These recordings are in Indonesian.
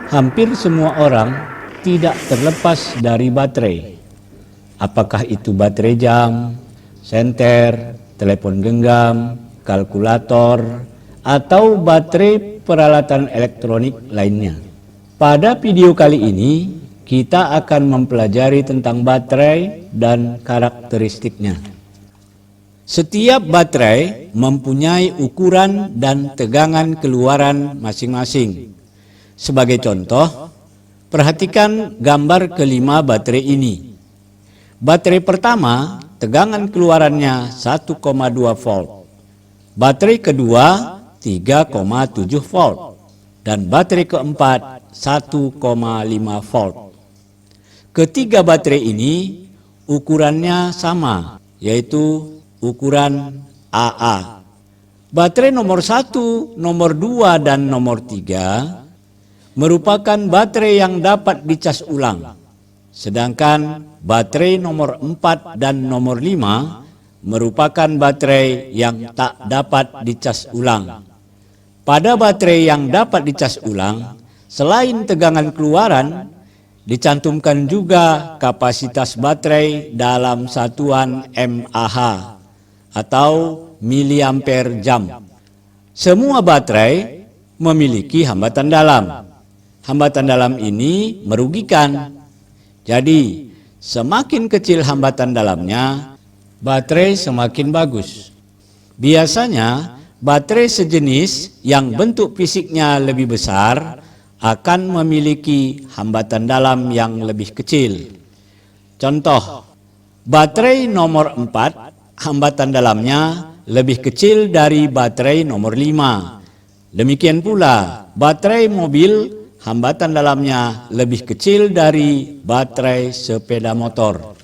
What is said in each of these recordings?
Hampir semua orang tidak terlepas dari baterai. Apakah itu baterai jam, senter, telepon genggam, kalkulator, atau baterai peralatan elektronik lainnya. Pada video kali ini, kita akan mempelajari tentang baterai dan karakteristiknya. Setiap baterai mempunyai ukuran dan tegangan keluaran masing-masing. Sebagai contoh, perhatikan gambar kelima baterai ini. Baterai pertama, tegangan keluarannya 1,2 volt. Baterai kedua, 3,7 volt. Dan baterai keempat, 1,5 volt. Ketiga baterai ini ukurannya sama, yaitu ukuran AA. Baterai nomor 1, nomor 2, dan nomor 3 merupakan baterai yang dapat dicas ulang. Sedangkan baterai nomor 4 dan nomor 5 merupakan baterai yang tak dapat dicas ulang. Pada baterai yang dapat dicas ulang, selain tegangan keluaran, dicantumkan juga kapasitas baterai dalam satuan mAh atau miliampere jam. Semua baterai memiliki hambatan dalam. Hambatan dalam ini merugikan. Jadi, semakin kecil hambatan dalamnya, baterai semakin bagus. Biasanya, baterai sejenis yang bentuk fisiknya lebih besar akan memiliki hambatan dalam yang lebih kecil. Contoh, baterai nomor 4, hambatan dalamnya lebih kecil dari baterai nomor 5. Demikian pula, baterai mobil hambatan dalamnya lebih kecil dari baterai sepeda motor.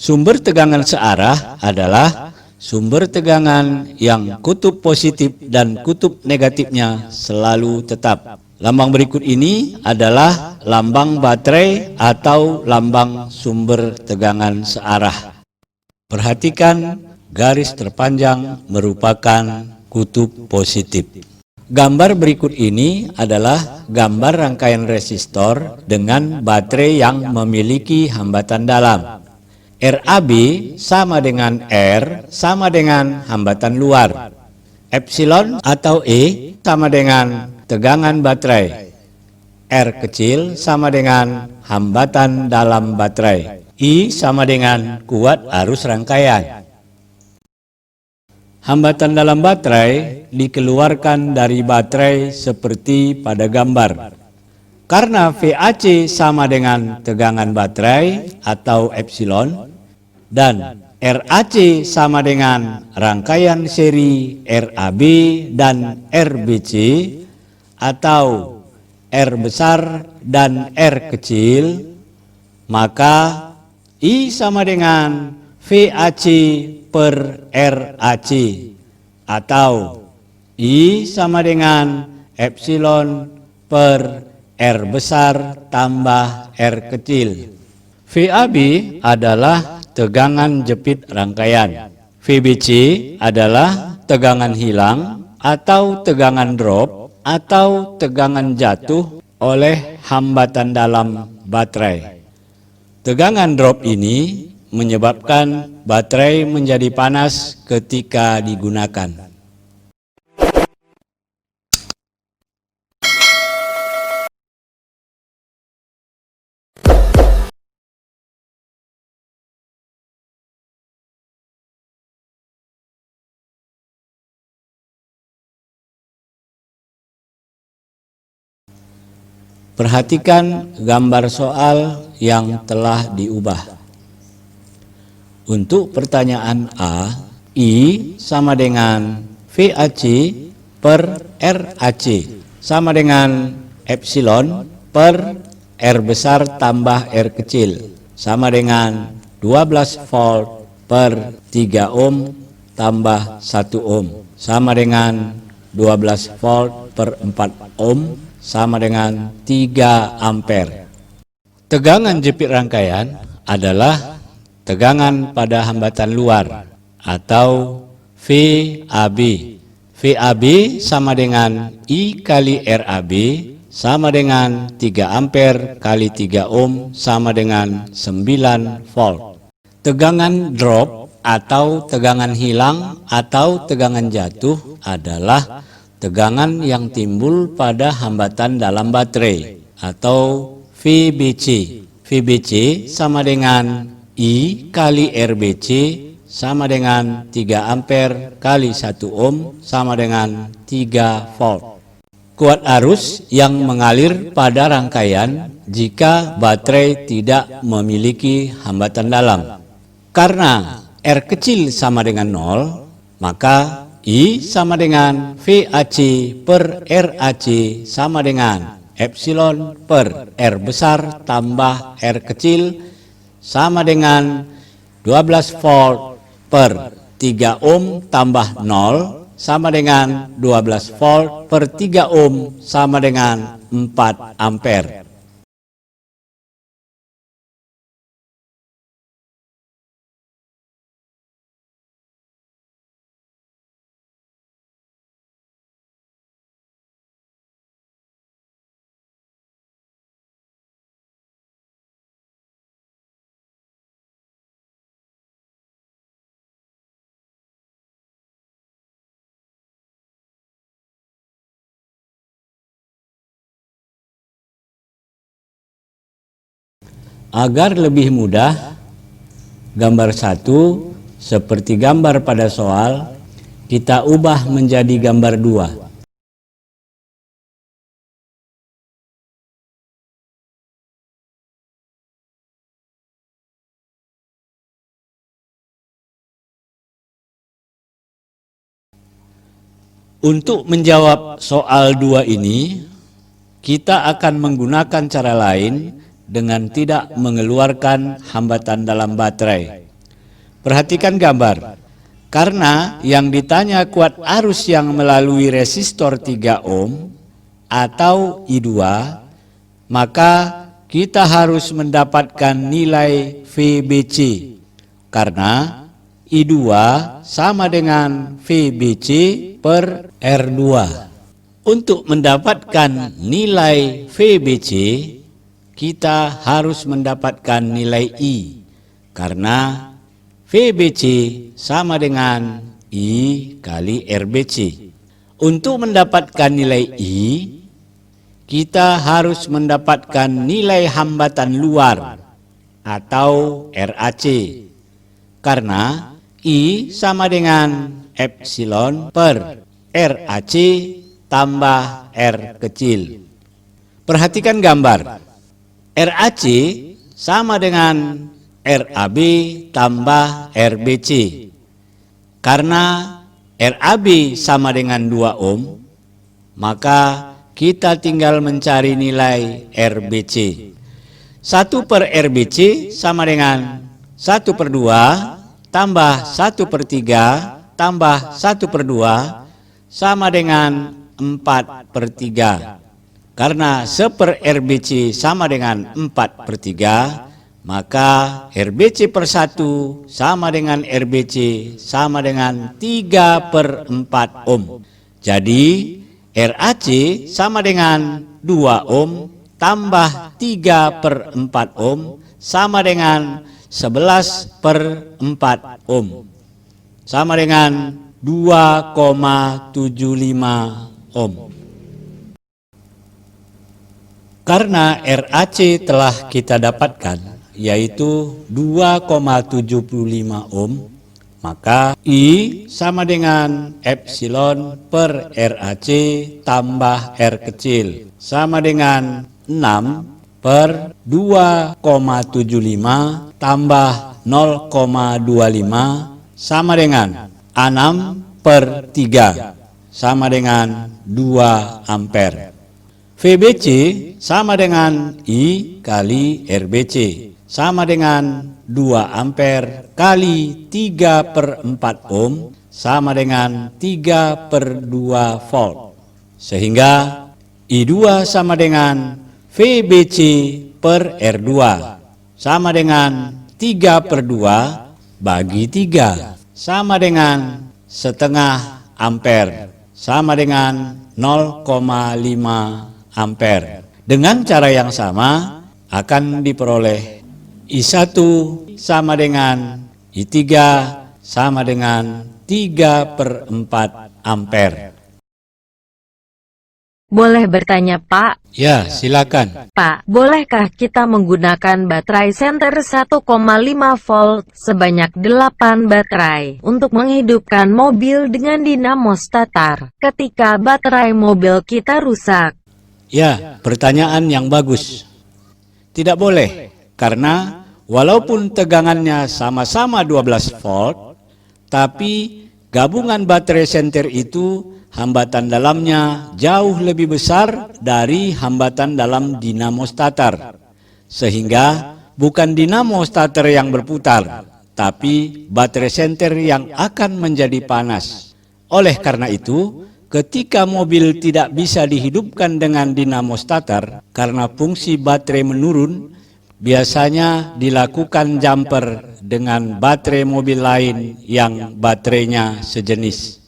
Sumber tegangan searah adalah sumber tegangan yang kutub positif dan kutub negatifnya selalu tetap. Lambang berikut ini adalah lambang baterai atau lambang sumber tegangan searah. Perhatikan, garis terpanjang merupakan kutub positif. Gambar berikut ini adalah gambar rangkaian resistor dengan baterai yang memiliki hambatan dalam. RAB sama dengan R sama dengan hambatan luar. Epsilon atau E sama dengan tegangan baterai. R kecil sama dengan hambatan dalam baterai. I sama dengan kuat arus rangkaian. Hambatan dalam baterai dikeluarkan dari baterai seperti pada gambar. Karena VAC sama dengan tegangan baterai atau epsilon dan RAC sama dengan rangkaian seri RAB dan RBC atau R besar dan R kecil, maka I sama dengan VAC per RAC atau I sama dengan epsilon per R besar tambah R kecil. VAB adalah tegangan jepit rangkaian. VBC adalah tegangan hilang atau tegangan drop atau tegangan jatuh oleh hambatan dalam baterai. Tegangan drop ini menyebabkan baterai menjadi panas ketika digunakan. Perhatikan gambar soal yang telah diubah. Untuk pertanyaan A, I sama dengan VAC per RAC sama dengan epsilon per R besar tambah R kecil sama dengan 12 volt per 3 ohm tambah 1 ohm sama dengan 12 volt per 4 ohm sama dengan 3 ampere. Tegangan jepit rangkaian adalah tegangan pada hambatan luar atau VAB. VAB sama dengan I kali RAB sama dengan 3 ampere kali 3 ohm sama dengan 9 volt. Tegangan drop atau tegangan hilang atau tegangan jatuh adalah tegangan yang timbul pada hambatan dalam baterai atau VBC. VBC sama dengan I kali RBC sama dengan 3 ampere kali 1 ohm sama dengan 3 volt. Kuat arus yang mengalir pada rangkaian jika baterai tidak memiliki hambatan dalam. Karena R kecil sama dengan 0, maka I sama dengan VAC per RAC sama dengan epsilon per R besar tambah R kecil sama dengan 12 volt per 3 ohm tambah 0 sama dengan 12 volt per 3 ohm sama dengan 4 ampere. Agar lebih mudah, gambar 1 seperti gambar pada soal, kita ubah menjadi gambar 2. Untuk menjawab soal 2 ini, kita akan menggunakan cara lain dengan tidak mengeluarkan hambatan dalam baterai. Perhatikan gambar. Karena yang ditanya kuat arus yang melalui resistor 3 ohm atau I2, maka kita harus mendapatkan nilai VBC. Karena I2 sama dengan VBC per R2. Untuk mendapatkan nilai VBC, kita harus mendapatkan nilai I, karena VBC sama dengan I kali RBC. Untuk mendapatkan nilai I, kita harus mendapatkan nilai hambatan luar atau RAC, karena I sama dengan epsilon per RAC tambah R kecil. Perhatikan gambar. RAC sama dengan RAB tambah RBC. Karena RAB sama dengan 2 ohm, maka kita tinggal mencari nilai RBC. 1 per RBC sama dengan 1 per 2 tambah 1 per 3 tambah 1 per 2 sama dengan 4 per 3. Karena 1 per RBC sama dengan 4 per 3, maka RBC per 1 sama dengan RBC sama dengan 3 per 4 ohm. Jadi RAC sama dengan 2 ohm tambah 3 per 4 ohm sama dengan 11 per 4 ohm. Sama dengan 2,75 ohm. Karena RAC telah kita dapatkan, yaitu 2,75 ohm, maka I sama dengan epsilon per RAC tambah R kecil, sama dengan 6 per 2,75 tambah 0,25 sama dengan 6 per 3, sama dengan 2 ampere. VBC sama dengan I kali RBC, sama dengan 2 ampere kali 3 per 4 ohm, sama dengan 3 per 2 volt. Sehingga I2 sama dengan VBC per R2, sama dengan 3 per 2 bagi 3, sama dengan setengah ampere, sama dengan 0,5 ampere. Dengan cara yang sama akan diperoleh I1 sama dengan I3 sama dengan 3/4 ampere. Boleh bertanya, Pak? Ya, silakan. Pak, bolehkah kita menggunakan baterai senter 1,5 volt sebanyak 8 baterai untuk menghidupkan mobil dengan dinamo starter ketika baterai mobil kita rusak? Ya, pertanyaan yang bagus. Tidak boleh, karena walaupun tegangannya sama-sama 12 volt, tapi gabungan baterai senter itu hambatan dalamnya jauh lebih besar dari hambatan dalam dinamo starter. Sehingga bukan dinamo starter yang berputar, tapi baterai senter yang akan menjadi panas. Oleh karena itu, ketika mobil tidak bisa dihidupkan dengan dinamo starter karena fungsi baterai menurun, biasanya dilakukan jumper dengan baterai mobil lain yang baterainya sejenis.